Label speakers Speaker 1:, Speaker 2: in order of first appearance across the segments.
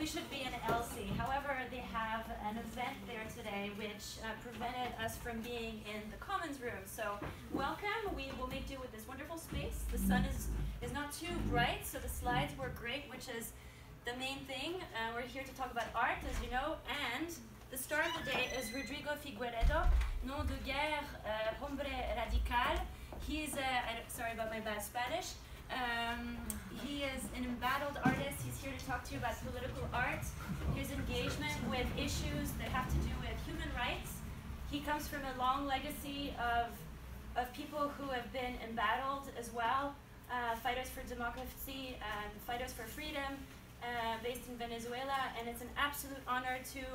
Speaker 1: should be in LC. However, they have an event there today which prevented us from being in the Commons room. So welcome. We will make do with this wonderful space. The sun is not too bright, so the slides were great, which is the main thing. We're here to talk about art, as you know, and the star of the day is Rodrigo Figueredo, nom de guerre, Hombre Radikal. He's, sorry about my bad Spanish. He is an embattled artist. He's here to talk to you about political art, his engagement with issues that have to do with human rights. He comes from a long legacy of people who have been embattled as well, fighters for democracy, fighters for freedom, based in Venezuela, and it's an absolute honor to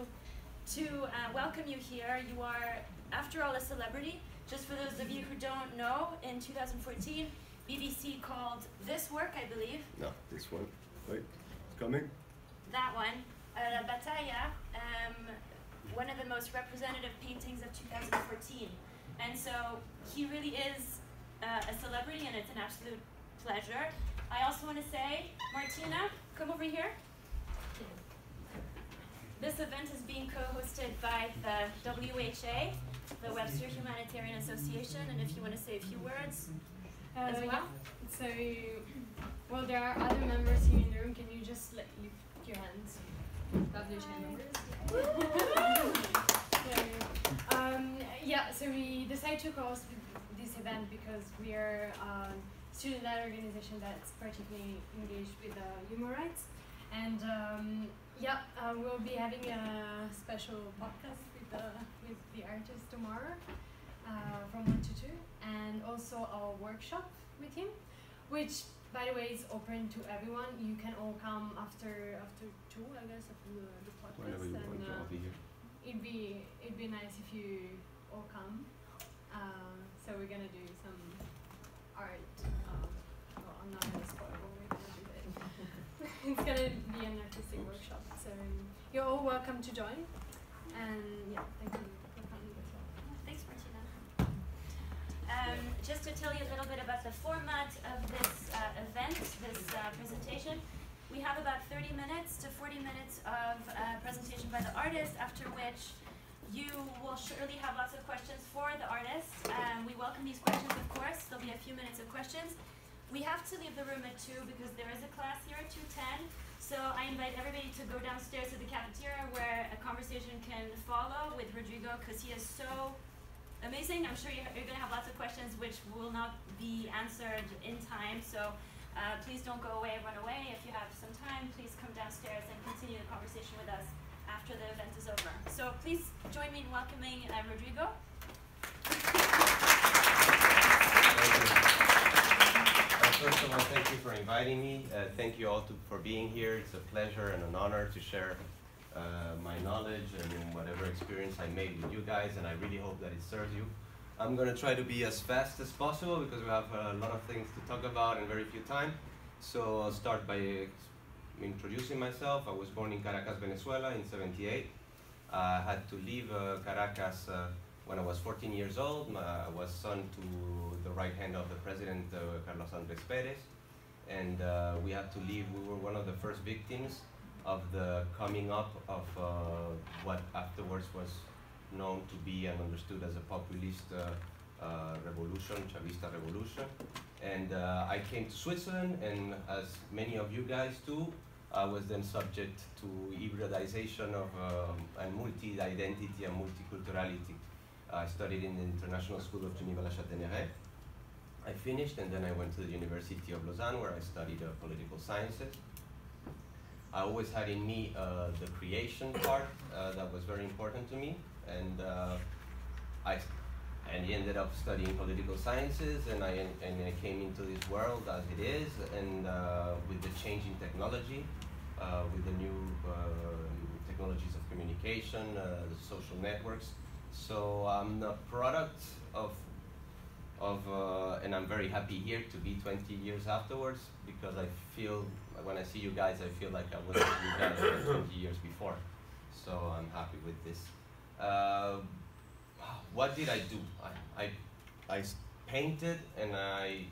Speaker 1: welcome you here. You are, after all, a celebrity. Just for those of you who don't know, in 2014, BBC called this work, I believe.
Speaker 2: No, this one. Wait, it's coming.
Speaker 1: That one, La Batalla, one of the most representative paintings of 2014. And so he really is a celebrity, and it's an absolute pleasure. I also want to say, Martina, come over here. This event is being co-hosted by the WHA, the Webster Humanitarian Association, and if you want to say a few words as well.
Speaker 3: Yeah. So, well, there are other members here in the room. Can you just lift your hands? WHA members. So we decided to host this event because we are a student-led organization that's particularly engaged with human rights. And we'll be having a special podcast with the artist tomorrow from 1 to 2, and also a workshop with him, which, by the way, is open to everyone. You can all come after 2, I guess, after the podcast.
Speaker 2: Whenever you want to, I'll be here.
Speaker 3: It'd be nice if you all come. So we're gonna do some art. I'm not gonna spoil what we're gonna do it. It's gonna be an artistic workshop. So you're all welcome to join. And yeah, thank you for coming as well.
Speaker 1: Thanks, Martina. Just to tell you a little bit about the format of this event, this presentation, we have about 30 minutes to 40 minutes of presentation by the artist, after which you will surely have lots of questions for the artist. We welcome these questions, of course. There'll be a few minutes of questions. We have to leave the room at 2 because there is a class here at 2:10. So I invite everybody to go downstairs to the cafeteria where a conversation can follow with Rodrigo, because he is so amazing. I'm sure you're going to have lots of questions which will not be answered in time. So please don't go away, run away. If you have some time, please come downstairs and continue the conversation with us after the event is over. So please join me in welcoming Rodrigo.
Speaker 4: First of all, thank you for inviting me. Thank you all for being here. It's a pleasure and an honor to share my knowledge and whatever experience I made with you guys, and I really hope that it serves you. I'm going to try to be as fast as possible because we have a lot of things to talk about in very few time. So I'll start by introducing myself. I was born in Caracas, Venezuela in '78. I had to leave Caracas when I was 14 years old. I was son to the right hand of the president, Carlos Andrés Pérez, and we had to leave. We were one of the first victims of the coming up of what afterwards was known to be and understood as a populist revolution, Chavista revolution. And I came to Switzerland, and as many of you guys do, I was then subject to hybridization of and multi-identity and multiculturality. I studied in the International School of Geneva, La Châtaigneraie. I finished, and then I went to the University of Lausanne, where I studied political sciences. I always had in me the creation part that was very important to me, and I ended up studying political sciences, and I came into this world as it is, and with the changing technology, with the new technologies of communication, the social networks. So I'm a product of and I'm very happy here to be 20 years afterwards, because I feel, when I see you guys, I feel like I was with you guys 20 years before. So I'm happy with this. What did I do? I painted, and I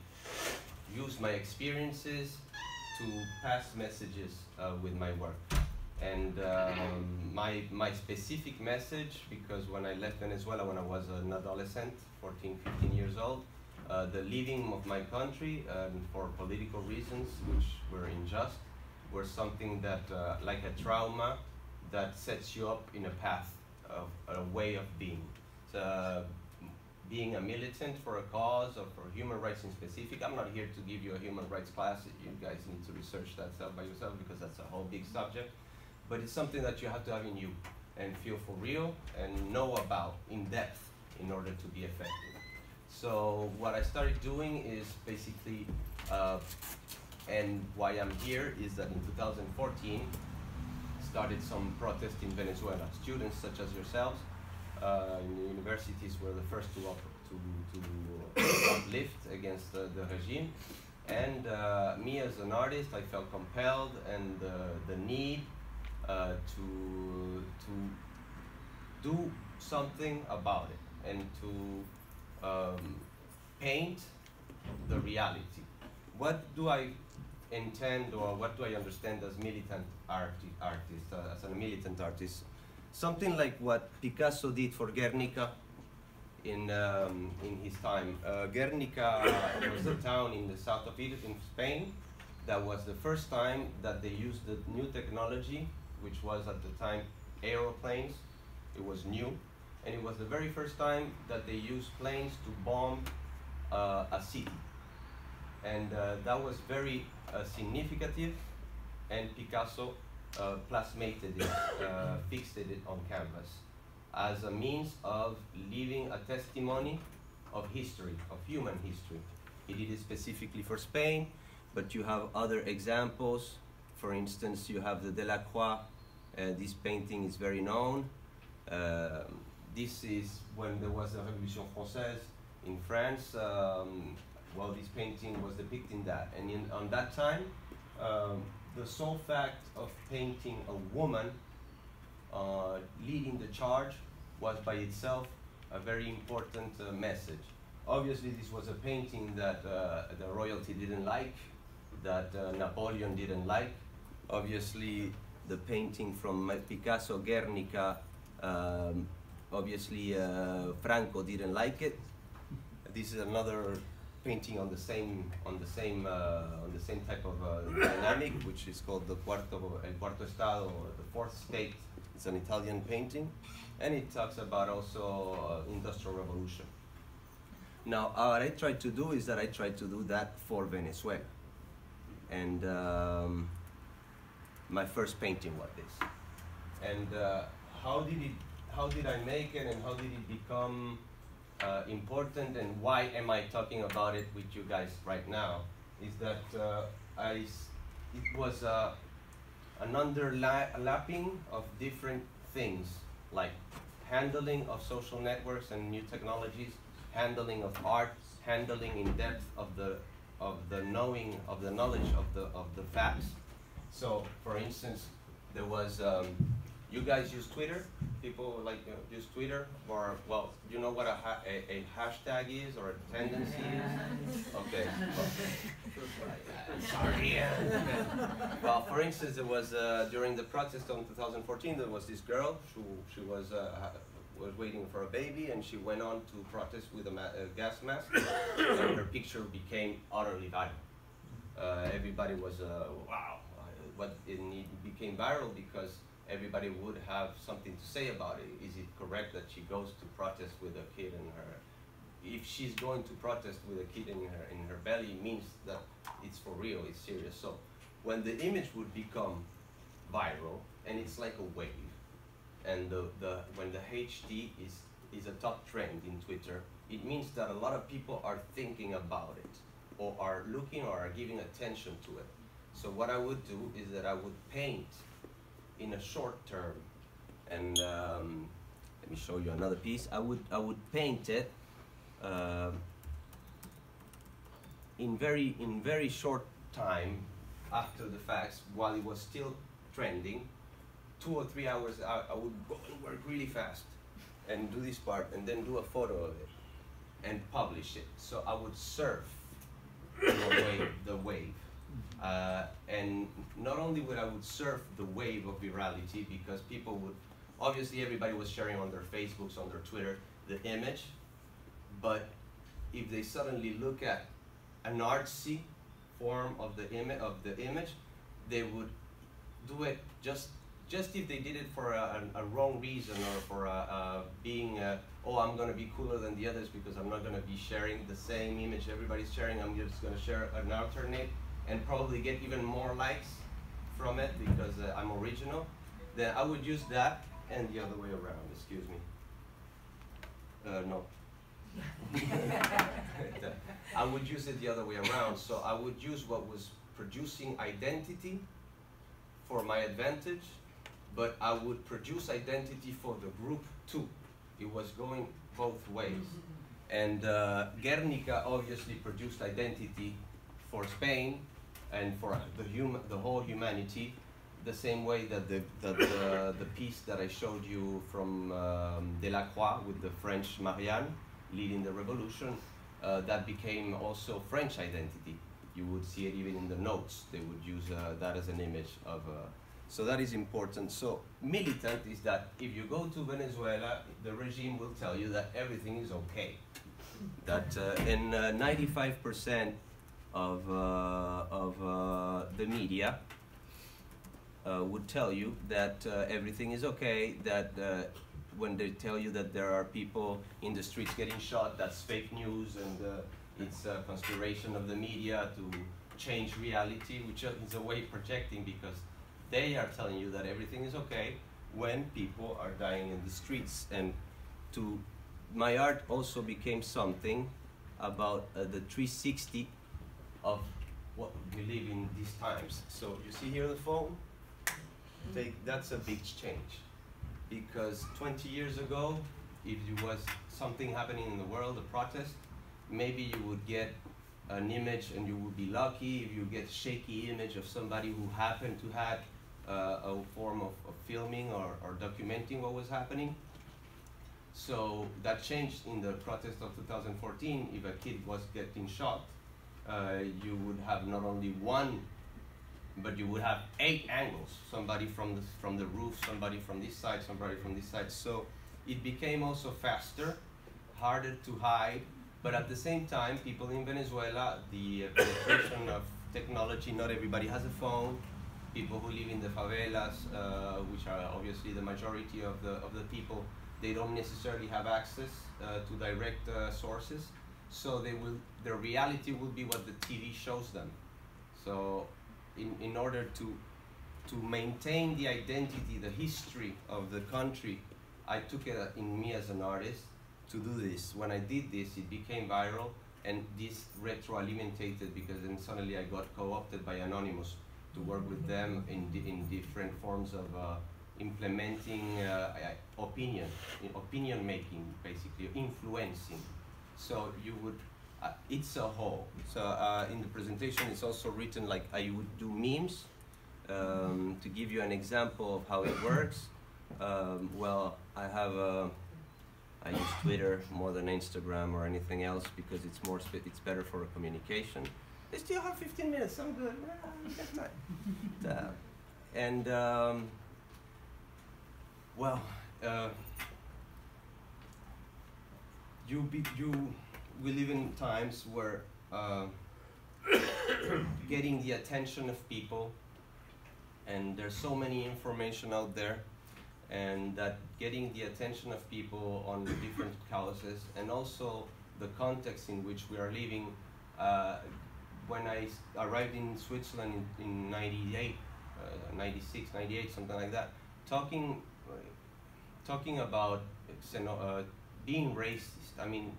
Speaker 4: used my experiences to pass messages with my work. And my specific message, because when I left Venezuela when I was an adolescent, 14, 15 years old, the leaving of my country for political reasons, which were unjust, were something that, like a trauma, that sets you up in a path of a way of being. So, being a militant for a cause or for human rights in specific. I'm not here to give you a human rights class. You guys need to research that stuff by yourself because that's a whole big subject. But it's something that you have to have in you and feel for real and know about in depth in order to be effective. So what I started doing is basically, and why I'm here is that in 2014, started some protests in Venezuela. Students such as yourselves in the universities were the first to uplift against the regime. And me as an artist, I felt compelled and the need to do something about it and to paint the reality. What do I intend or what do I understand as militant artist, as a militant artist? Something like what Picasso did for Guernica in his time. Guernica was a town in the south of Italy, in Spain. That was the first time that they used the new technology, which was at the time aeroplanes. It was new. And it was the very first time that they used planes to bomb a city. And that was very significant, and Picasso plasmated it, fixed it on canvas as a means of leaving a testimony of history, of human history. He did it specifically for Spain, but you have other examples. For instance, you have the Delacroix. This painting is very known. This is when there was the Révolution Française in France. Well, this painting was depicting that. And on that time, the sole fact of painting a woman leading the charge was by itself a very important message. Obviously, this was a painting that the royalty didn't like, that Napoleon didn't like. Obviously, the painting from Picasso, Guernica, obviously Franco didn't like it. This is another painting on the same type of dynamic, which is called the El Cuarto Estado, or the Fourth State. It's an Italian painting, and it talks about also industrial revolution. Now, what I tried to do is that I tried to do that for Venezuela, and my first painting was this. And how did I make it, and how did it become important, and why am I talking about it with you guys right now? Is that it was an underlapping of different things, like handling of social networks and new technologies, handling of art, handling in depth of the knowledge of the facts. So, for instance, there was you guys use Twitter? People like use Twitter, or well, you know what a hashtag is or a tendency is? Okay. Sorry. Okay. Well, for instance, there was during the protest of 2014, there was this girl. She was waiting for a baby, and she went on to protest with a gas mask, and her picture became utterly viral. Everybody was wow. But it became viral because everybody would have something to say about it. Is it correct that she goes to protest with a kid in her? If she's going to protest with a kid in her belly, it means that it's for real, it's serious. So when the image would become viral, and it's like a wave, and when the HD is a top trend in Twitter, it means that a lot of people are thinking about it, or are looking, or are giving attention to it. So what I would do is that I would paint in a short term, and let me show you another piece. I would paint it in very short time after the facts, while it was still trending. 2 or 3 hours I would go and work really fast and do this part, and then do a photo of it and publish it. So I would surf the wave. And not only would I would surf the wave of virality, because people would, obviously everybody was sharing on their Facebooks, on their Twitter, the image, but if they suddenly look at an artsy form of the image, they would do it just if they did it for a wrong reason, or for being, oh, I'm going to be cooler than the others because I'm not going to be sharing the same image everybody's sharing. I'm just going to share an alternate and probably get even more likes from it because I'm original. Then I would use that, and the other way around, excuse me. No. I would use it the other way around. So I would use what was producing identity for my advantage, but I would produce identity for the group too. It was going both ways. And Guernica obviously produced identity for Spain and for the whole humanity, the same way that the piece that I showed you from Delacroix with the French Marianne leading the revolution, that became also French identity. You would see it even in the notes. They would use that as an image of. So that is important. So militant is that if you go to Venezuela, the regime will tell you that everything is okay. That and 95% of the media would tell you that everything is okay. That when they tell you that there are people in the streets getting shot, that's fake news, and it's a conspiration of the media to change reality, which is a way of projecting, because they are telling you that everything is okay when people are dying in the streets. And my art also became something about the 360 of what we live in these times. So you see here the phone? That's a big change. Because 20 years ago, if there was something happening in the world, a protest, maybe you would get an image and you would be lucky if you get a shaky image of somebody who happened to have a form of filming or documenting what was happening. So that changed in the protest of 2014. If a kid was getting shot, you would have not only one, but you would have 8 angles. Somebody from the roof, somebody from this side, somebody from this side. So it became also faster, harder to hide, but at the same time, people in Venezuela, the penetration of technology, not everybody has a phone. People who live in the favelas, which are obviously the majority of the people, they don't necessarily have access to direct sources. So their reality will be what the TV shows them. So in order to maintain the identity, the history of the country, I took it in me as an artist to do this. When I did this, it became viral, and this retroalimentated, because then suddenly I got co-opted by Anonymous to work with them in different forms of implementing opinion making, basically, influencing. So you would, it's a whole. So in the presentation, it's also written like I would do memes. To give you an example of how it works, well, I use Twitter more than Instagram or anything else because it's better for communication. I still have 15 minutes, I'm good. We got time. And well, we live in times where getting the attention of people, and there's so many information out there, and that getting the attention of people on different causes, and also the context in which we are living. When I arrived in Switzerland in 98, 96, 98, something like that, talking about being racist, I mean,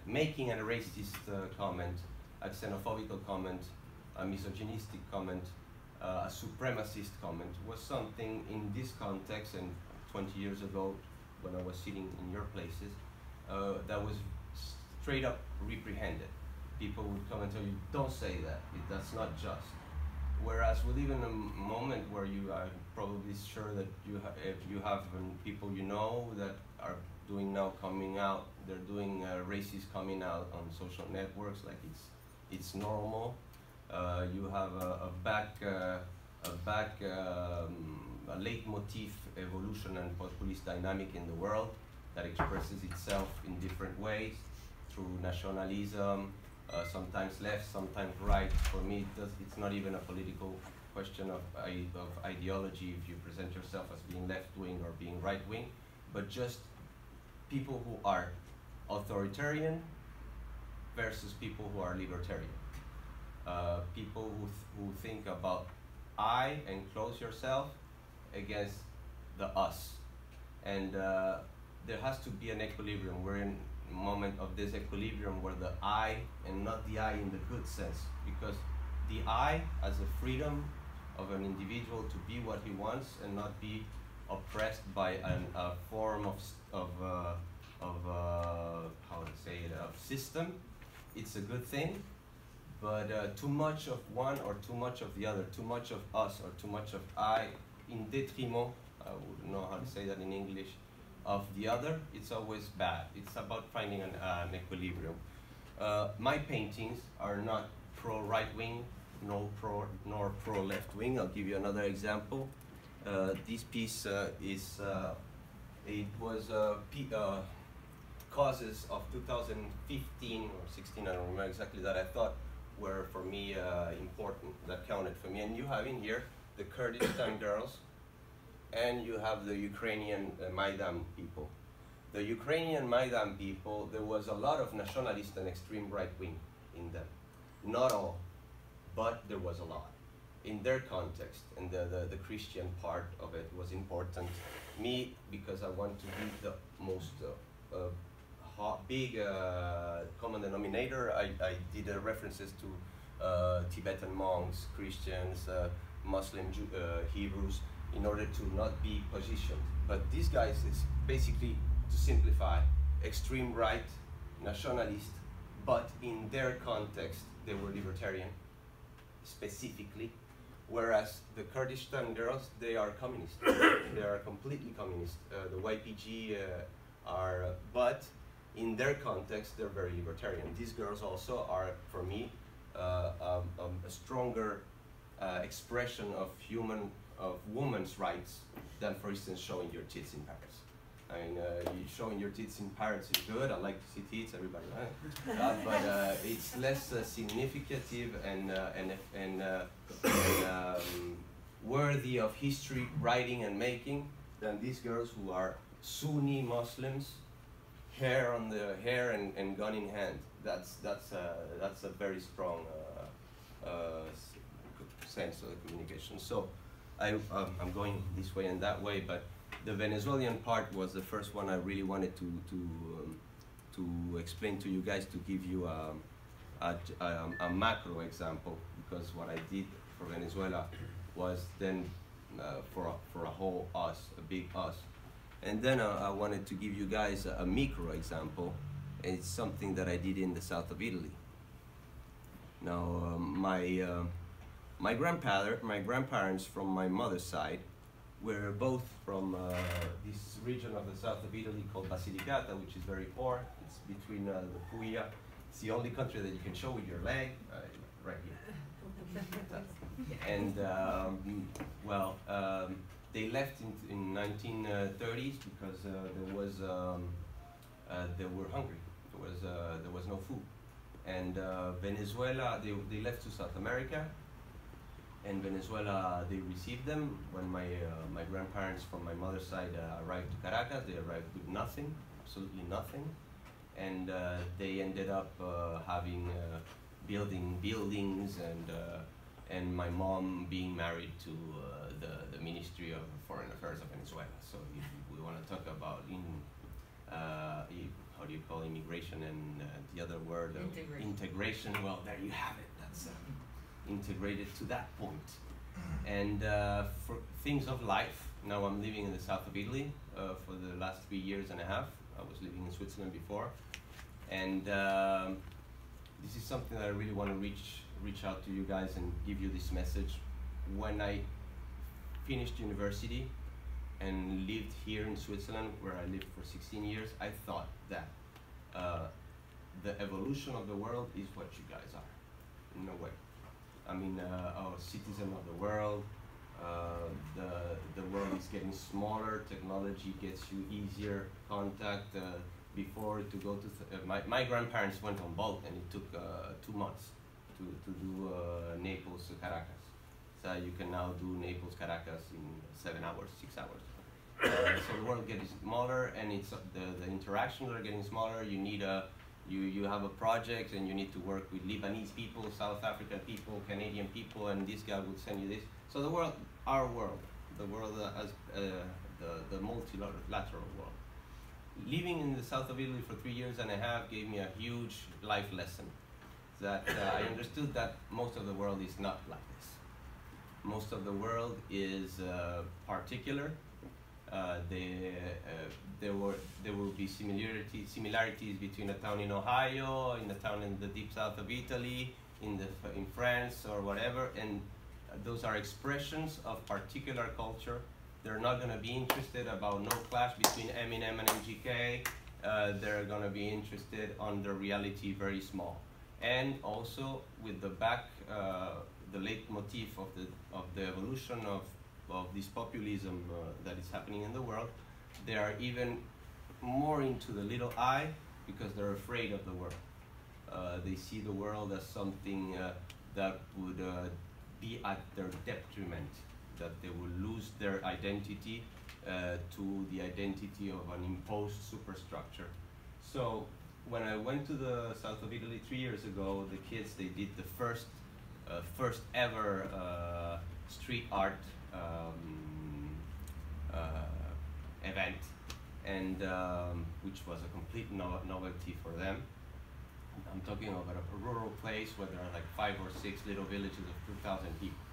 Speaker 4: making a racist comment, a xenophobic comment, a misogynistic comment, a supremacist comment was something in this context, and 20 years ago when I was sitting in your places, that was straight up reprehended. People would come and tell you, don't say that, that's not just. Whereas we live in a moment where you are probably sure that you have people you know that are doing now coming out, they're doing racist coming out on social networks, like it's normal. You have a leitmotif evolution and populist dynamic in the world that expresses itself in different ways through nationalism, sometimes left, sometimes right. For me, it's not even a political question of ideology if you present yourself as being left-wing or being right-wing, but just people who are authoritarian versus people who are libertarian. People who think about I, enclose yourself, against the us. And there has to be an equilibrium. We're in a moment of this equilibrium where the I, and not the I in the good sense, because the I as a freedom of an individual to be what he wants and not be oppressed by a form of how to say it, of system. It's a good thing, but too much of one or too much of the other, too much of us or too much of I, in detriment, I wouldn't know how to say that in English, of the other, it's always bad. It's about finding an equilibrium. My paintings are not pro-right wing, nor pro-left wing. I'll give you another example. This piece it was causes of 2015 or 16, I don't remember exactly, that I thought were for me important, that counted for me. And you have in here the Kurdistan girls, and you have the Ukrainian Maidan people. The Ukrainian Maidan people, there was a lot of nationalist and extreme right wing in them. Not all, but there was a lot. In their context, and the Christian part of it was important. Me, because I want to be the most big common denominator, I did references to Tibetan monks, Christians, Muslim Hebrews, in order to not be positioned. But these guys is basically, to simplify, extreme right, nationalist, but in their context, they were libertarian, specifically, whereas the Kurdistan girls, they are communist. They are completely communist. The YPG are, but in their context, they're very libertarian. These girls also are, for me, a stronger expression of women's rights than, for instance, showing your tits in Paris. I mean, showing your tits in Paris is good. I like to see tits, everybody, right? But it's less significant and worthy of history writing and making than these girls who are Sunni Muslims, hair on the hair and gun in hand. That's a very strong sense of the communication. So I'm going this way and that way, but the Venezuelan part was the first one I really wanted to explain to you guys, to give you a macro example, because what I did for Venezuela was then for a whole us, a big us. And then I wanted to give you guys a micro example. It's something that I did in the south of Italy. Now, my grandparents from my mother's side were both from this region of the south of Italy called Basilicata, which is very poor. It's between the Puglia. It's the only country that you can show with your leg, right here. And they left in 1930s because they were hungry. There was no food. And Venezuela, they left to South America. And Venezuela, they received them. When my grandparents from my mother's side arrived to Caracas, they arrived with nothing, absolutely nothing. And they ended up building buildings, and my mom being married to the Ministry of Foreign Affairs of Venezuela. So if we want to talk about how do you call immigration and the other word? Integration. Well, there you have it. That's integrated to that point. And for things of life, now I'm living in the south of Italy for the last 3 years and a half. I was living in Switzerland before. And this is something that I really want to reach out to you guys and give you this message. When I finished university and lived here in Switzerland, where I lived for 16 years, I thought that the evolution of the world is what you guys are. a way. I mean, our citizen of the world. The world is getting smaller. Technology gets you easier contact. Before to go to my grandparents went on boat, and it took 2 months to do Naples to Caracas. So you can now do Naples Caracas in 7 hours, 6 hours. So the world gets smaller, and it's the interactions are getting smaller. You need you have a project, and you need to work with Lebanese people, South African people, Canadian people, and this guy will send you this. So the world, our world, the world as the multilateral world. Living in the south of Italy for 3 years and a half gave me a huge life lesson. That I understood that most of the world is not like this. Most of the world is particular. There will be similarities between a town in Ohio, in a town in the deep south of Italy, in France or whatever, and those are expressions of particular culture. They're not going to be interested about no clash between Eminem and MGK. They're going to be interested on the reality very small. And also with the the leitmotif of the evolution of this populism that is happening in the world, they are even more into the little I because they're afraid of the world. They see the world as something that would be at their detriment, that they will lose their identity to the identity of an imposed superstructure. So when I went to the south of Italy 3 years ago, the kids, they did the first ever street art event, and which was a complete novelty for them. I'm talking about a rural place where there are like 5 or 6 little villages of 2,000 people.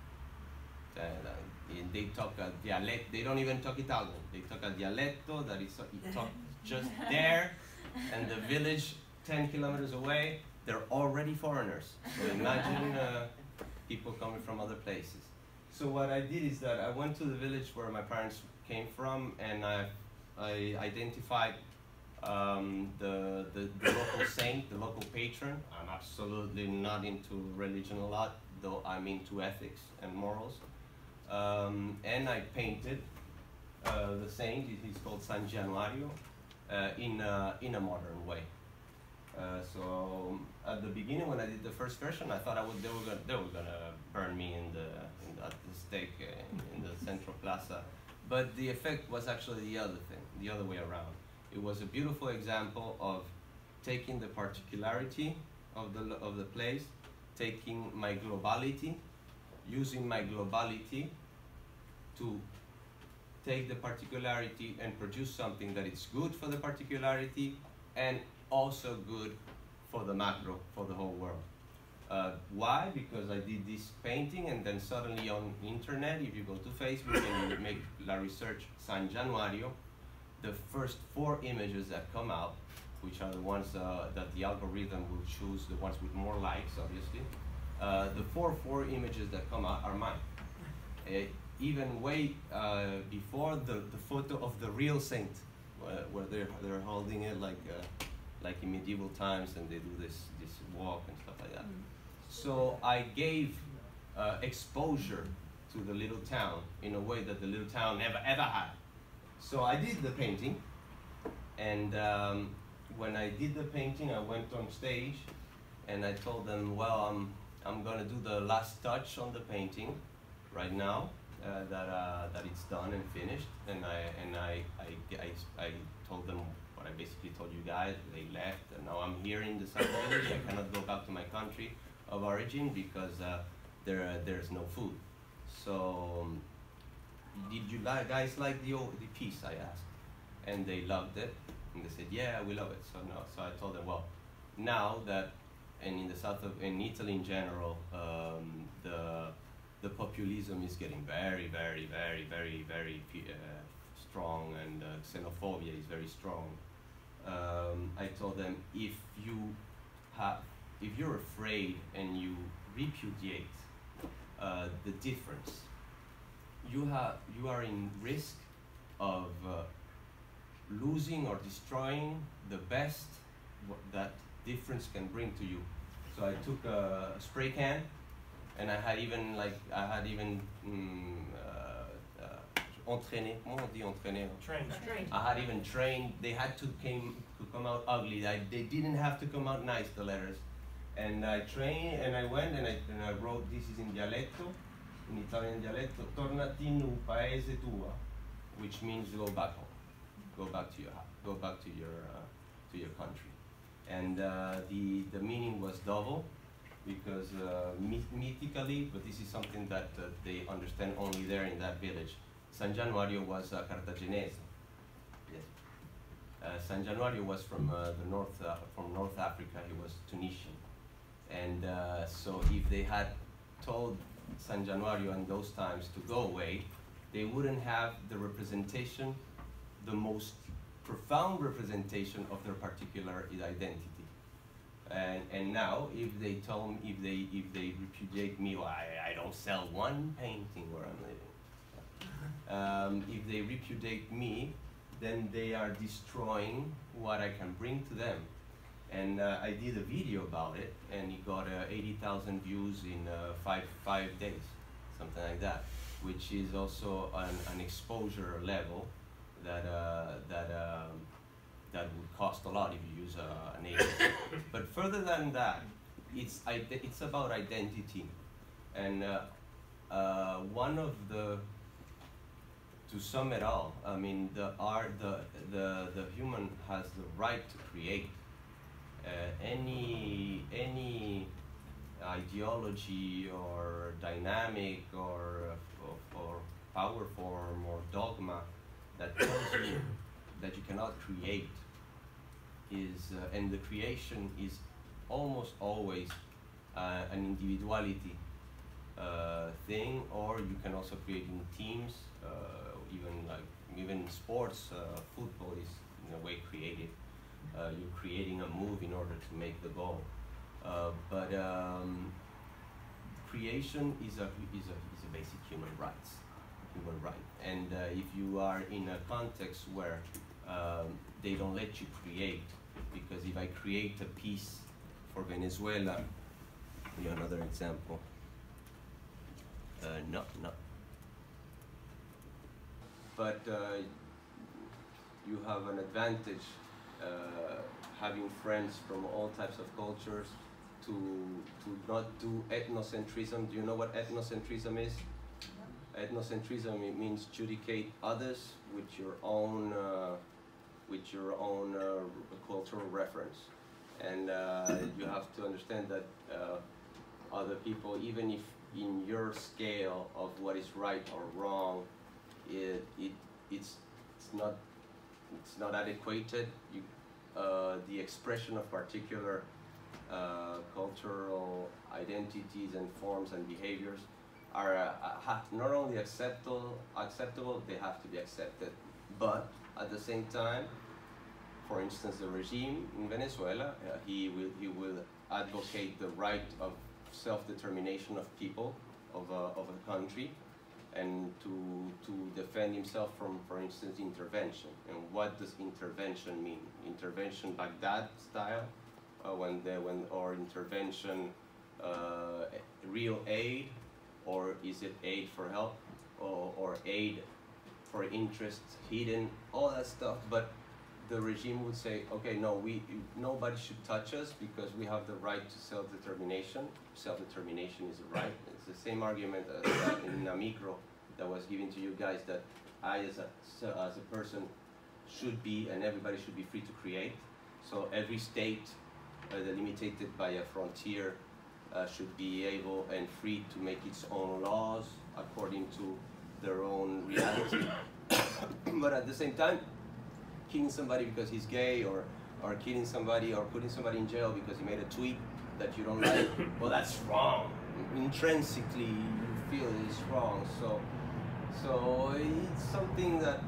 Speaker 4: And they talk a dialecto. They don't even talk Italian. They talk a dialetto that is talked just there, and the village 10 kilometers away, they're already foreigners. So imagine people coming from other places. So what I did is that I went to the village where my parents came from, and I identified the local saint, the local patron. I'm absolutely not into religion a lot, though I'm into ethics and morals. And I painted the saint. He's called San Januario in a modern way. So at the beginning, when I did the first version, I thought they were gonna burn me at the stake in the Central Plaza. But the effect was actually the other way around. It was a beautiful example of taking the particularity of the place, taking my globality, using my globality to take the particularity and produce something that is good for the particularity and also good for the macro, for the whole world. Why? Because I did this painting, and then suddenly on the internet, if you go to Facebook and you make la research San Januario, the first 4 images that come out, which are the ones that the algorithm will choose, the ones with more likes, obviously, the four images that come out are mine. Even way before the photo of the real saint, where they're holding it like in medieval times, and they do this walk and stuff like that. So I gave exposure to the little town in a way that the little town never ever had. So I did the painting, and when I did the painting, I went on stage, and I told them, well, I'm gonna do the last touch on the painting right now, that it's done and finished, and I told them what I basically told you guys. They left, and now I'm here in the South Village. I cannot go back to my country of origin because there's no food. So did you guys like the piece, I asked, and they loved it, and they said, yeah, we love it. So I told them, well, now that, and in the south of, in Italy in general, the populism is getting very, very, very, very, very strong, and xenophobia is very strong. I told them, if you're afraid and you repudiate the difference, you are in risk of losing or destroying the best that difference can bring to you. So I took a spray can, and I had even entraîné. Comment on dit entraîné?
Speaker 5: Trained.
Speaker 4: I had even trained. They had to come out ugly. They didn't have to come out nice, the letters. And I trained, and I went, and I wrote, this is in dialetto, in Italian dialetto, tornati nel paese tua, which means go back home, go back to your house, go back to your country. And the meaning was double, because mythically, but this is something that they understand only there in that village. San Januario was Cartaginese. Yes. San Januario was from North Africa. He was Tunisian, and so if they had told San Januario in those times to go away, they wouldn't have the representation, the most profound representation of their particular identity. And now, if they tell me, if they repudiate me, well, I don't sell one painting where I'm living. If they repudiate me, then they are destroying what I can bring to them. And I did a video about it, and it got 80,000 views in five days, something like that, which is also an exposure level that would cost a lot if you use an agency. But further than that, it's about identity, and one of the, to sum it all, I mean, the human has the right to create. Any ideology or dynamic or power form or dogma that tells you that you cannot create is, and the creation is almost always an individuality thing, or you can also create in teams, even sports, football is in a way creative. You're creating a move in order to make the goal, but creation is a basic human right, and if you are in a context where they don't let you create, because if I create a piece for Venezuela, another example. No. But you have an advantage having friends from all types of cultures to not do ethnocentrism. Do you know what ethnocentrism is? Ethnocentrism, it means judicate others with your own cultural reference, and you have to understand that other people, even if in your scale of what is right or wrong, it's not adequated. The expression of particular cultural identities and forms and behaviors are not only acceptable, they have to be accepted. But at the same time, for instance, the regime in Venezuela, he will advocate the right of self-determination of people of a country, and to defend himself from, for instance, intervention. And what does intervention mean? Intervention Baghdad style, or intervention real aid, or is it aid for help, or aid for interests hidden, all that stuff. But the regime would say, okay, no, nobody should touch us because we have the right to self-determination. Self-determination is a right. It's the same argument in Namicro that was given to you guys, that I as a person should be, and everybody should be free to create. So every state delimited by a frontier should be able and free to make its own laws according to their own reality. But at the same time, killing somebody because he's gay, or killing somebody or putting somebody in jail because he made a tweet that you don't like, well, that's wrong. Intrinsically, you feel it's wrong. So it's something that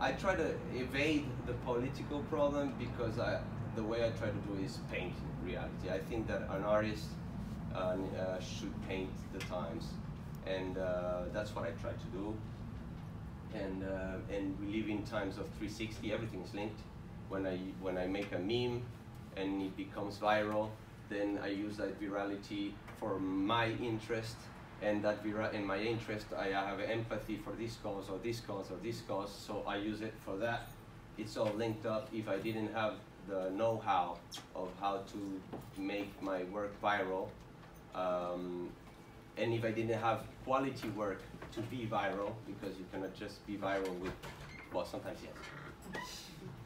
Speaker 4: I try to evade the political problem, because the way I try to do is paint reality. I think that an artist should paint the times, and that's what I try to do. And we live in times of 360. Everything is linked. When I make a meme and it becomes viral, then I use that virality for my interest, and that in my interest I have empathy for this cause or this cause or this cause, so I use it for that. It's all linked up. If I didn't have the know-how of how to make my work viral, and if I didn't have quality work to be viral, because you cannot just be viral with, well, sometimes yes,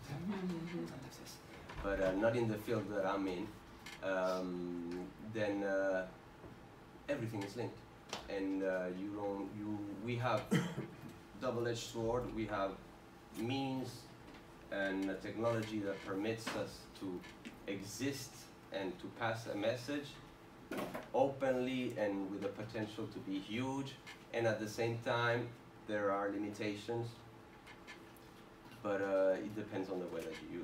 Speaker 4: sometimes yes, but not in the field that I'm in, then everything is linked, and we have double-edged sword. We have means and a technology that permits us to exist and to pass a message openly and with the potential to be huge, and at the same time there are limitations, but it depends on the way that you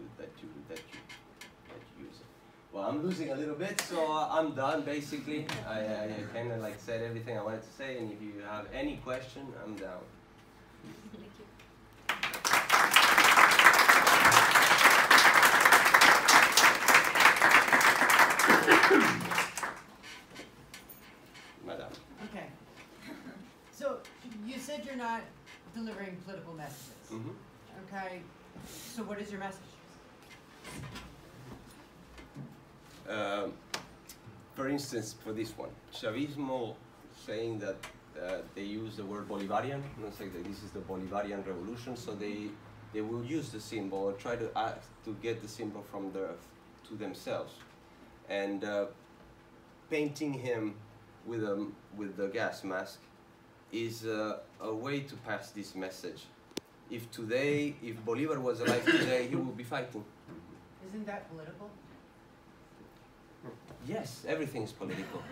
Speaker 4: use it. Well, I'm losing a little bit, so I'm done basically. I kind of like said everything I wanted to say, and if you have any question, I'm down.
Speaker 1: Thank you.
Speaker 4: Madam.
Speaker 5: Okay. So you said you're not delivering political messages.
Speaker 4: Mm-hmm.
Speaker 5: Okay. So what is your message?
Speaker 4: For instance, for this one, Chavismo saying that they use the word Bolivarian. Let's say that this is the Bolivarian revolution, so they will use the symbol or try to get the symbol from to themselves, and painting him with the gas mask is a way to pass this message. If Bolivar was alive today, he would be fighting.
Speaker 5: Isn't that political?
Speaker 4: Yes, everything is political.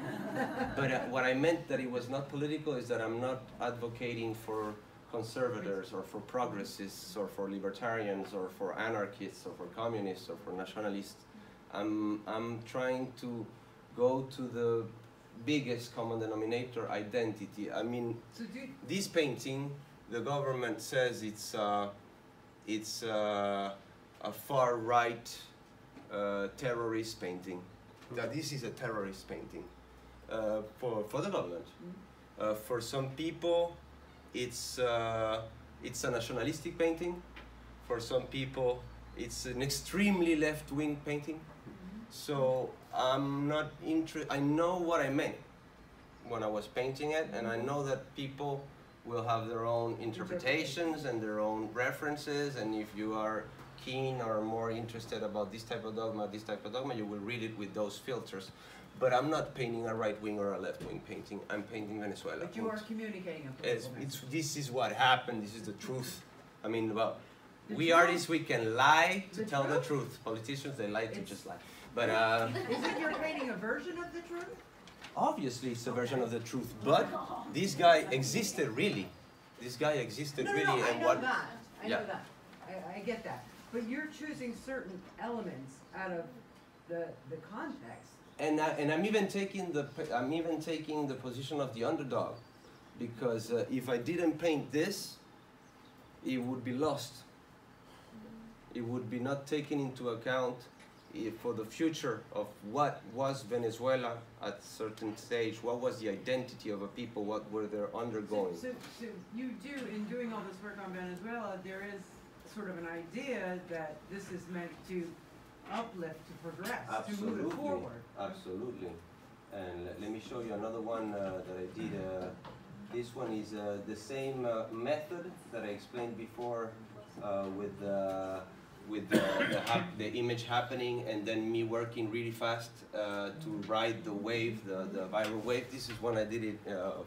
Speaker 4: But what I meant that it was not political is that I'm not advocating for conservators or for progressists or for libertarians or for anarchists or for communists or for nationalists. I'm trying to go to the biggest common denominator, identity. I mean, this painting, the government says it's a far-right terrorist painting. That this is a terrorist painting for the government. For some people, it's a nationalistic painting. For some people, it's an extremely left-wing painting. So I'm not interested. I know what I meant when I was painting it, and I know that people will have their own interpretations and their own references, and if you are keen or more interested about this type of dogma, you will read it with those filters. But I'm not painting a right-wing or a left-wing painting. I'm painting Venezuela.
Speaker 5: But you are communicating a political message.
Speaker 4: This is what happened. This is the truth. I mean, well, we artists, we can lie to tell the truth. Politicians, they lie to just lie. But
Speaker 5: isn't your painting a version of the truth?
Speaker 4: Obviously, it's a version of the truth. But this guy existed really. This guy existed really.
Speaker 5: No, I
Speaker 4: and
Speaker 5: know
Speaker 4: what?
Speaker 5: that. I
Speaker 4: Yeah.
Speaker 5: know that. I get that. But you're choosing certain elements out of the context.
Speaker 4: And I'm even taking the position of the underdog, because if I didn't paint this, it would be lost. It would be not taken into account for the future of what was Venezuela at a certain stage, what was the identity of a people, what were they undergoing.
Speaker 5: So you do, in doing all this work on Venezuela, there is sort of an idea that this is meant to uplift, to progress, to move it forward.
Speaker 4: Absolutely. And let me show you another one that I did. This one is the same method that I explained before with the image happening and then me working really fast to ride the wave, the viral wave. This is one I did it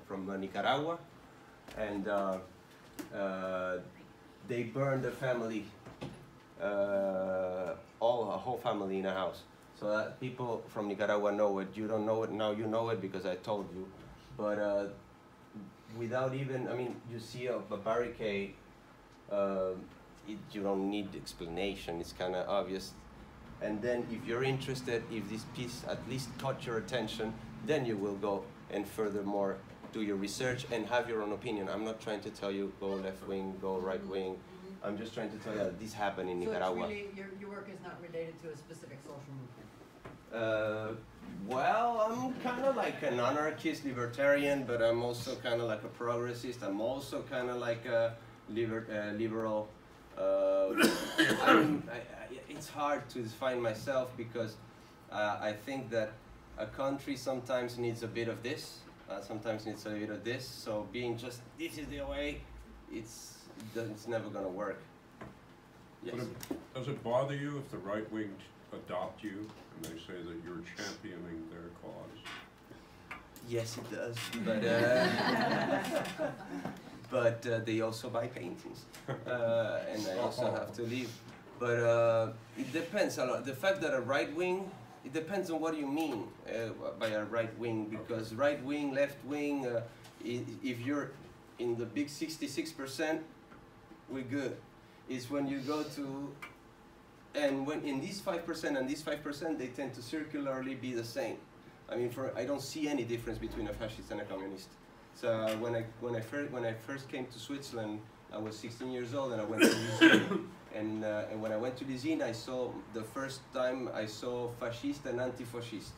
Speaker 4: from Nicaragua, and they burned the family, a whole family in a house. So that people from Nicaragua know it. You don't know it, now you know it because I told you. But without even, I mean, you see a barricade, you don't need explanation, it's kind of obvious. And then if you're interested, if this piece at least caught your attention, then you will go and furthermore do your research and have your own opinion. I'm not trying to tell you go left wing, go right wing. I'm just trying to tell you that this happened in Nicaragua.
Speaker 5: So it's really, your work is not related to a specific social movement?
Speaker 4: Well, I'm kind of like an anarchist libertarian, but I'm also kind of like a progressist. I'm also kind of like a liberal. It's hard to define myself because I think that a country sometimes needs a bit of this, sometimes needs a bit of this. So being just this is the way, it's never gonna work. Yes.
Speaker 6: Does it bother you if the right wing adopt you and they say that you're championing their cause?
Speaker 4: Yes, it does, but they also buy paintings, and I also have to leave. But it depends a lot. The fact that a right wing, it depends on what you mean by a right wing, because right wing, left wing, if you're in the big 66%, we're good. It's when you go to, and when in these 5% and these 5%, they tend to circularly be the same. I mean, I don't see any difference between a fascist and a communist. So when I first came to Switzerland, I was 16 years old, and I went to Lizine. And when I went to Lizine, I saw the first time I saw fascist and anti-fascist.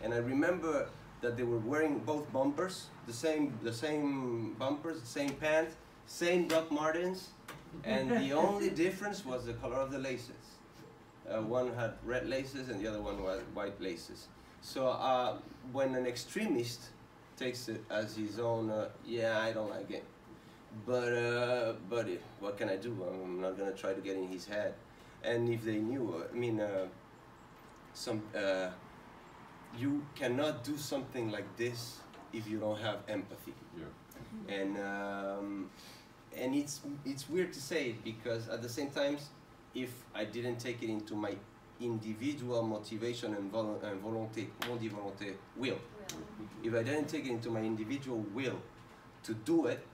Speaker 4: And I remember that they were wearing both bumpers, the same bumpers, the same pants, same Doc Martens, and the only difference was the color of the laces. One had red laces and the other one was white laces. So when an extremist takes it as his own, yeah, I don't like it. But what can I do? I'm not gonna try to get in his head. And if they knew, I mean, you cannot do something like this if you don't have empathy.
Speaker 6: Yeah.
Speaker 4: And it's weird to say it because at the same time, if I didn't take it into my individual motivation and volonté, will. If I didn't take it into my individual will to do it,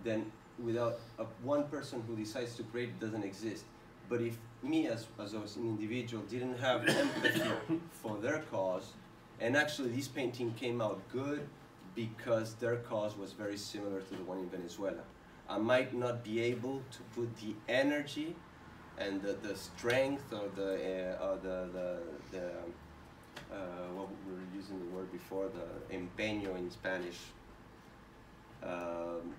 Speaker 4: then without one person who decides to create, it doesn't exist. But if me as an individual didn't have empathy for their cause, and actually this painting came out good because their cause was very similar to the one in Venezuela. I might not be able to put the energy and the strength or what we were using the word before, the empeño in Spanish,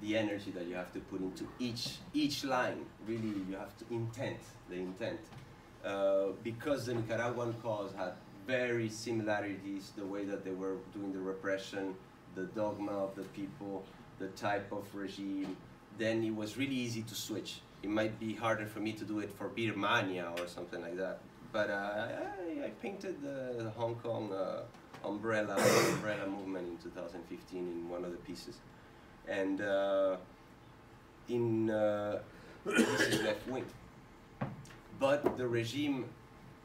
Speaker 4: the energy that you have to put into each line. Really, you have to the intent. Because the Nicaraguan cause had very similarities, the way that they were doing the repression, the dogma of the people, the type of regime, then it was really easy to switch. It might be harder for me to do it for Birmania or something like that. But I painted the Hong Kong umbrella movement in 2015 in one of the pieces. And this is left wing. But the regime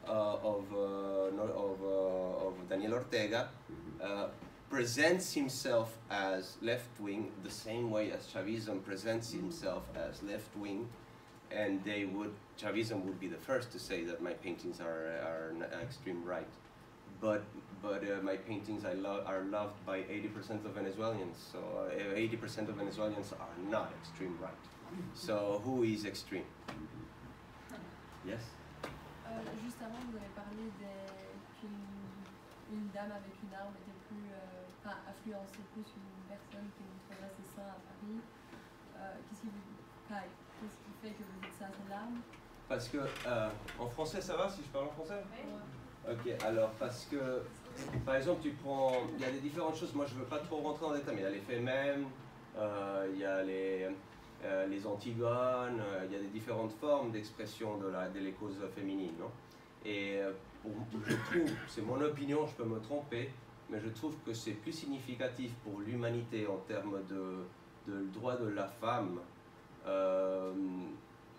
Speaker 4: of Daniel Ortega presents himself as left wing the same way as Chavism presents himself as left wing, and Chavism would be the first to say that my paintings are extreme right. But my paintings are loved by 80% of Venezuelans, so 80% of Venezuelans are not extreme right. So who is extreme? Yes?
Speaker 7: Juste avant, vous avez parlé qu'une dame avec une arme était plus, influençait plus une personne qui traversait ça à Paris. Qu'est-ce qui fait que vous dites ça, c'est l'arme?
Speaker 4: Parce que, en français, ça va si je parle en français? Oui. Ok, alors parce que, par exemple, il y a des différentes choses, moi je ne veux pas trop rentrer en détail, mais il y a les faits mêmes, il y a les antigones, il y a des différentes formes d'expression des causes féminines, non? Et je trouve, c'est mon opinion, je peux me tromper, mais je trouve que c'est plus significatif pour l'humanité en termes de droit de la femme.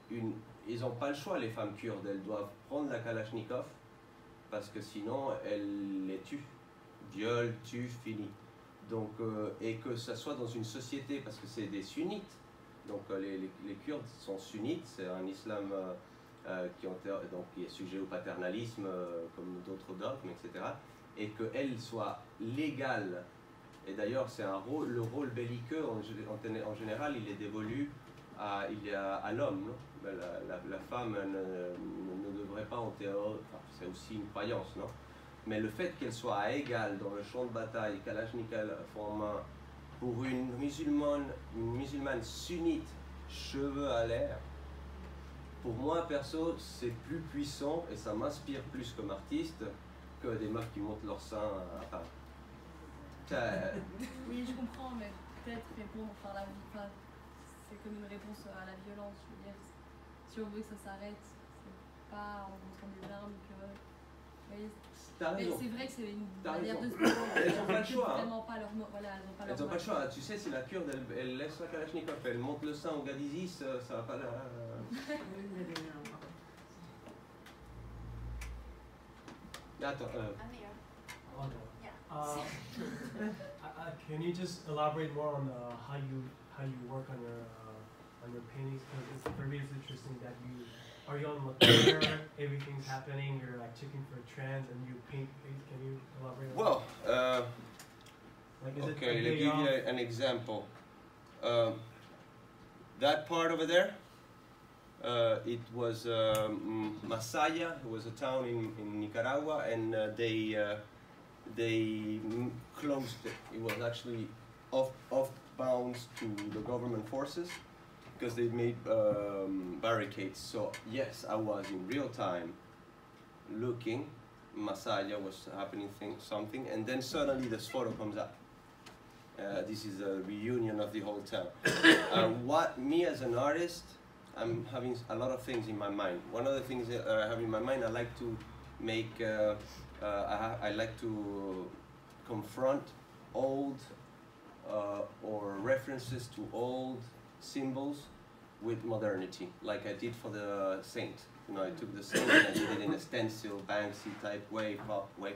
Speaker 4: Ils n'ont pas le choix, les femmes kurdes, elles doivent prendre la Kalachnikov, parce que sinon elles les tuent, violent, tuent, fini. Donc, et que ça soit dans une société, parce que c'est des sunnites, donc les Kurdes sont sunnites, c'est un islam qui est sujet au paternalisme, comme d'autres dogmes, etc. Et qu'elle soit légale, et d'ailleurs c'est le rôle belliqueux en général, il est dévolu à l'homme, non? La femme ne devrait pas en théorie, enfin, c'est aussi une croyance, non? Mais le fait qu'elle soit à égale dans le champ de bataille, Kalachnikov en main, pour une musulmane sunnite, cheveux à l'air, pour moi perso, c'est plus puissant et ça m'inspire plus comme artiste que des meufs qui montent leur sein à part.
Speaker 7: Oui, je comprends, mais peut-être répondre par la vie. Enfin, c'est comme une réponse à la violence. Je veux dire, si on veut que ça s'arrête, c'est pas en montrant des armes que. Vous voyez, mais c'est vrai que c'est une manière de se
Speaker 4: Elles n'ont pas le choix.
Speaker 7: Vraiment pas leur voilà,
Speaker 4: elles n'ont pas le choix. Tu sais, si la Kurde, elle laisse la Kalachnikov, elle monte le sein au gars d'ISIS, ça va pas la. Attends.
Speaker 1: Amir. Yeah.
Speaker 8: Can you just elaborate more on how you work on your paintings? Because for me it's interesting that you on the corner, everything's happening, you're like checking for trends and you paint. Can you elaborate on
Speaker 4: Well,
Speaker 8: that? Like,
Speaker 4: okay, let me give you an example. That part over there, it was Masaya. It was a town in Nicaragua, and they closed it. It was actually off bounds to the government forces because they made barricades. So yes, I was in real time looking. Masaya was happening something, and then suddenly this photo comes up. This is a reunion of the whole town. What me as an artist, I'm having a lot of things in my mind. One of the things that I have in my mind, I like to make, I like to confront old or references to old symbols with modernity, like I did for the saint. You know, I took the saint and I did it in a stencil, Banksy type way, pop way.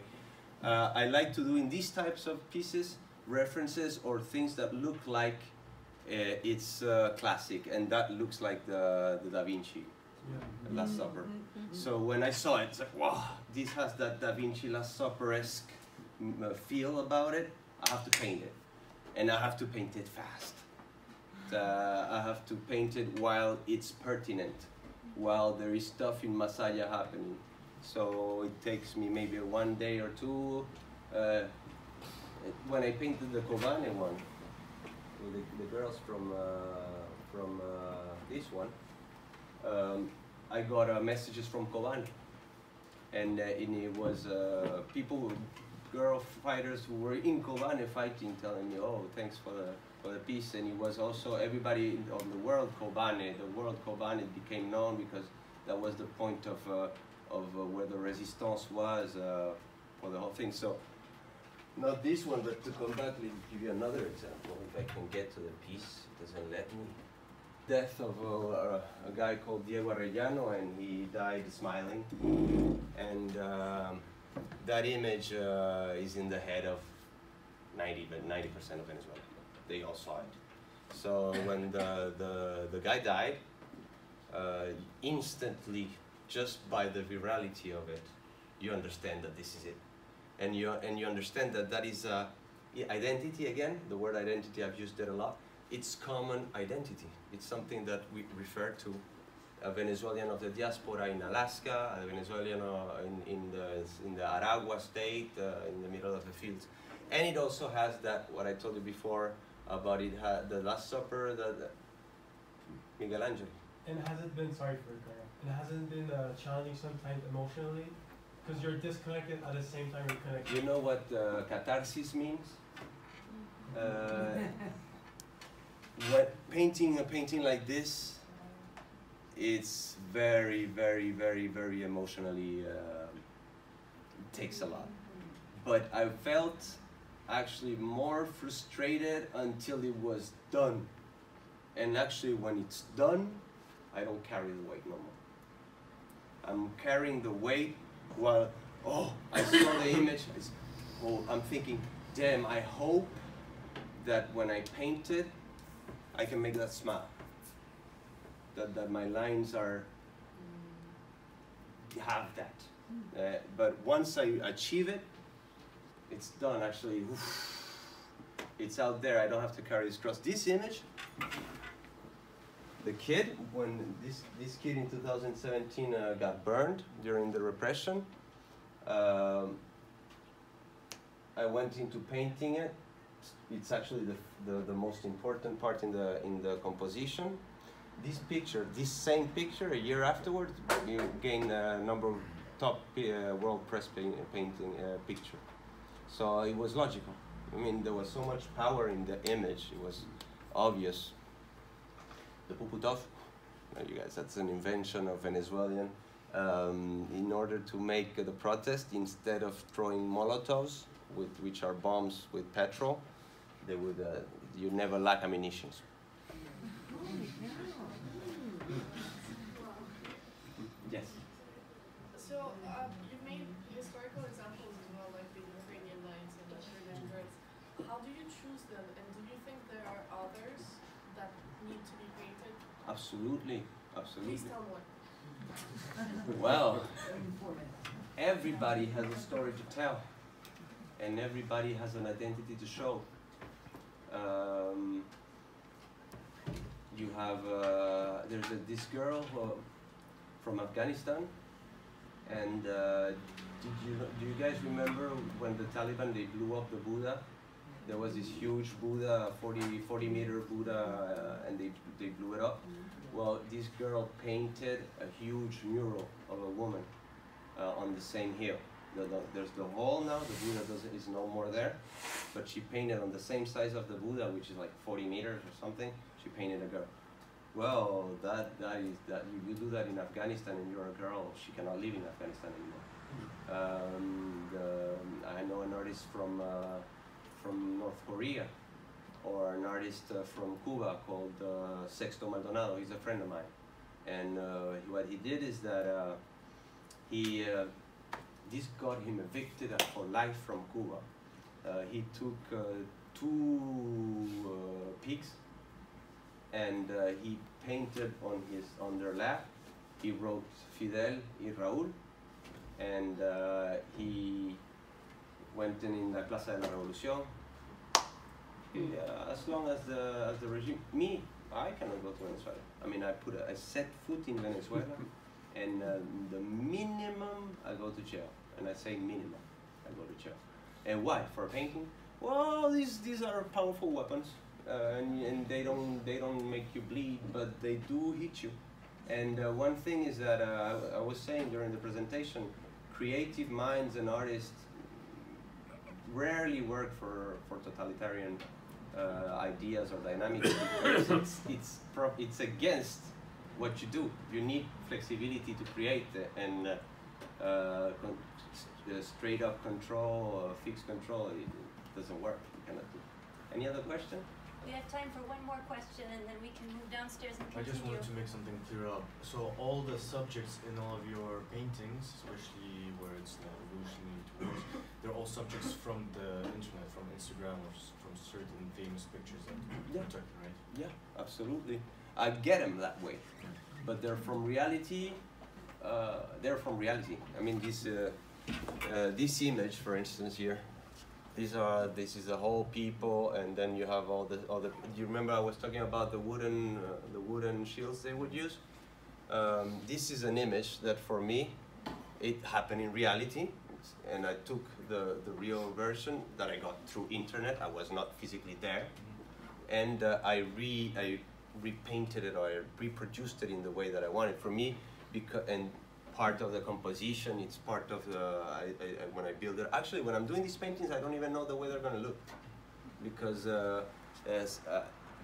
Speaker 4: I like to do in these types of pieces references or things that look like it's classic, and that looks like the Da Vinci Last Supper. So when I saw it, it's like, wow, this has that Da Vinci Last Supper-esque feel about it. I have to paint it, and I have to paint it fast. I have to paint it while it's pertinent, while there is stuff in Masaya happening. So it takes me maybe 1 day or two. When I painted the Kobane one, the girls from this one, I got messages from Kobane, and it was people, girl fighters who were in Kobane fighting, telling me, "Oh, thanks for the piece." And it was also everybody on the world Kobane. The world Kobane became known because that was the point of where the resistance was for the whole thing. So. Not this one, but to come back, let me give you another example. If I can get to the piece, it doesn't let me. Death of a guy called Diego Arellano, and he died smiling. And that image is in the head of 90% of Venezuela. They all saw it. So when the guy died, instantly, just by the virality of it, you understand that this is it. And you understand that is identity again. The word identity, I've used it a lot. It's common identity. It's something that we refer to. A Venezuelan of the diaspora in Alaska, a Venezuelan in the Aragua state, in the middle of the fields. And it also has that, what I told you before about it, the Last Supper, the Miguel Angel.
Speaker 8: And has it been, sorry for interrupting, and has it been challenging sometimes emotionally? Because you're disconnected at the same time you're connected.
Speaker 4: You know what catharsis means? What painting a painting like this, it's very, very, very, very emotionally, it takes a lot. But I felt actually more frustrated until it was done. And actually when it's done, I don't carry the weight no more. I'm carrying the weight while, oh, I saw the image, I'm thinking, damn, I hope that when I paint it, I can make that smile. That my lines have that. But once I achieve it, it's done actually. It's out there, I don't have to carry this cross. This image, the kid, when this kid in 2017 got burned during the repression, I went into painting it. It's actually the most important part in the composition. This same picture, a year afterwards, you gain a number of top world press painting picture. So it was logical. I mean, there was so much power in the image. It was obvious. The Puputov, you guys, that's an invention of Venezuelan. In order to make the protest, instead of throwing Molotovs, which are bombs with petrol, they would. You never lack ammunition. Yes.
Speaker 9: So you made historical examples as well, like the Ukrainian knights and the Syrian girls. How do you choose them, and do you think there are others that need to be painted?
Speaker 4: Absolutely, absolutely.
Speaker 9: Please tell more.
Speaker 4: Well, everybody has a story to tell, and everybody has an identity to show. You have there's this girl from Afghanistan, and do you guys remember when the Taliban they blew up the Buddha? There was this huge Buddha, 40 meter Buddha, and they blew it up. Well, this girl painted a huge mural of a woman on the same hill. There's the hole now, the Buddha is no more there, but she painted on the same size of the Buddha, which is like 40 meters or something, she painted a girl. Well, you do that in Afghanistan and you're a girl, she cannot live in Afghanistan anymore. I know an artist from North Korea, or an artist from Cuba called Sexto Maldonado. He's a friend of mine, and what he did is that this got him evicted for life from Cuba. He took 2 pigs, and he painted on their lap. He wrote Fidel y Raúl, and he went in la Plaza de la Revolución. As long as the regime, I cannot go to Venezuela. I mean, I set foot in Venezuela, and the minimum I go to jail. And I say minimum, I go to jail. And why? For painting? Well, these are powerful weapons, and they don't make you bleed, but they do hit you. And one thing is that I was saying during the presentation, creative minds and artists rarely work for totalitarian ideas or dynamics, because it's against what you do. You need flexibility to create, and straight up control, fixed control, it doesn't work. You cannot do. Any other question?
Speaker 1: We have time for one more question, and then we can move downstairs and continue.
Speaker 10: I just wanted to make something clear up. So all the subjects in all of your paintings, especially where it's evolutionary towards, they're all subjects from the internet, from Instagram, or from certain famous pictures that you're talking, right?
Speaker 4: Yeah, absolutely. I get them that way, but they're from reality. I mean, this image, for instance, here. This is the whole people, and then you have all the. Do you remember I was talking about the wooden shields they would use? This is an image that for me, it happened in reality, and I took the real version that I got through internet. I was not physically there, and I repainted it, or I reproduced it in the way that I wanted. For me, and part of the composition, it's part of the, when I build it. Actually, when I'm doing these paintings, I don't even know the way they're gonna look. Because as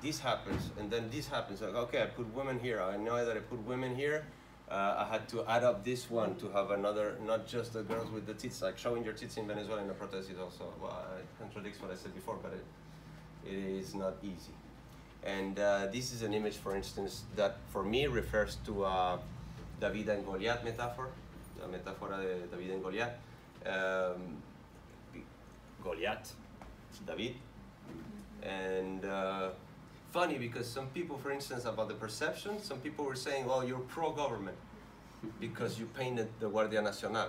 Speaker 4: this happens, and then this happens, like, okay, I put women here, I know that I put women here, I had to add up this one to have another, not just the girls with the tits, like showing your tits in Venezuela in a protest is also, well, it contradicts what I said before, but it is not easy. And this is an image, for instance, that for me refers to David and Goliath metaphor, la metáfora de David and Goliath. Goliath, David. And funny, because some people, for instance, about the perception, some people were saying, well, you're pro-government because you painted the Guardia Nacional.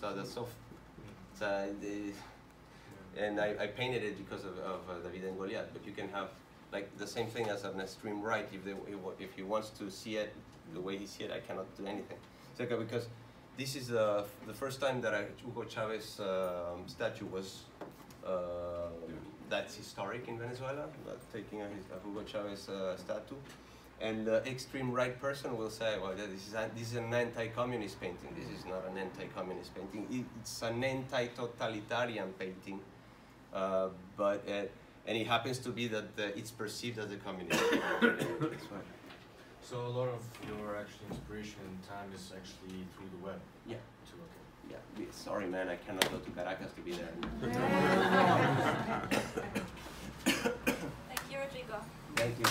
Speaker 4: So that's so, and I painted it because of David and Goliath, but you can have like the same thing as an extreme right. If he wants to see it the way he see it, I cannot do anything. It's okay, because this is the first time that Hugo Chavez statue was that's historic in Venezuela, taking a Hugo Chavez statue. And the extreme right person will say, well, this is an anti-communist painting. This is not an anti-communist painting. It's an anti-totalitarian painting. And it happens to be that it's perceived as a communist painting.
Speaker 10: So a lot of your actual inspiration and time is actually through the web.
Speaker 4: Yeah.
Speaker 10: Too, okay.
Speaker 4: Yeah. Sorry, man, I cannot go to Caracas to be there.
Speaker 1: Thank you, Rodrigo.
Speaker 4: Thank you.